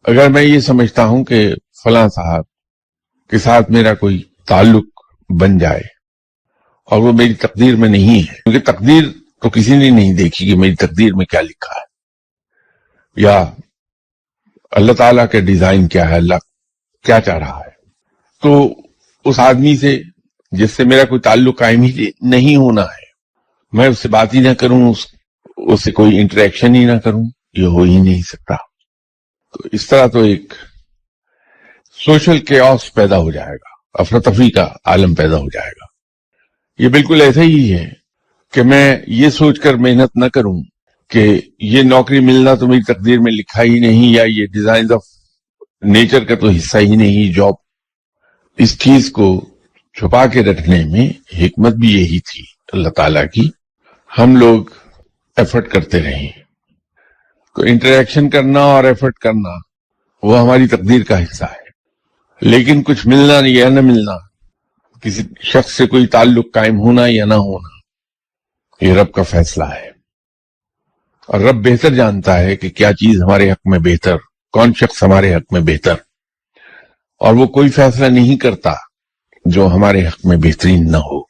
اگر میں یہ سمجھتا ہوں کہ فلاں صاحب کے ساتھ میرا کوئی تعلق بن جائے اور وہ میری تقدیر میں نہیں ہے، کیونکہ تقدیر تو کسی نے نہیں دیکھی کہ میری تقدیر میں کیا لکھا ہے یا اللہ تعالیٰ کا ڈیزائن کیا ہے، اللہ کیا چاہ رہا ہے، تو اس آدمی سے جس سے میرا کوئی تعلق قائم ہی نہیں ہونا ہے، میں اس سے بات ہی نہ کروں، اس سے کوئی انٹریکشن ہی نہ کروں، یہ ہو ہی نہیں سکتا۔ تو اس طرح تو ایک سوشل کیوس پیدا ہو جائے گا، افراتفری کا عالم پیدا ہو جائے گا۔ یہ بالکل ایسا ہی ہے کہ میں یہ سوچ کر محنت نہ کروں کہ یہ نوکری ملنا تو میری تقدیر میں لکھا ہی نہیں، یا یہ ڈیزائن آف نیچر کا تو حصہ ہی نہیں جاب۔ اس چیز کو چھپا کے رکھنے میں حکمت بھی یہی تھی اللہ تعالیٰ کی، ہم لوگ ایفرٹ کرتے رہیں۔ تو انٹریکشن کرنا اور ایفرٹ کرنا وہ ہماری تقدیر کا حصہ ہے، لیکن کچھ ملنا یا نہ ملنا، کسی شخص سے کوئی تعلق قائم ہونا یا نہ ہونا، یہ رب کا فیصلہ ہے، اور رب بہتر جانتا ہے کہ کیا چیز ہمارے حق میں بہتر، کون شخص ہمارے حق میں بہتر، اور وہ کوئی فیصلہ نہیں کرتا جو ہمارے حق میں بہترین نہ ہو۔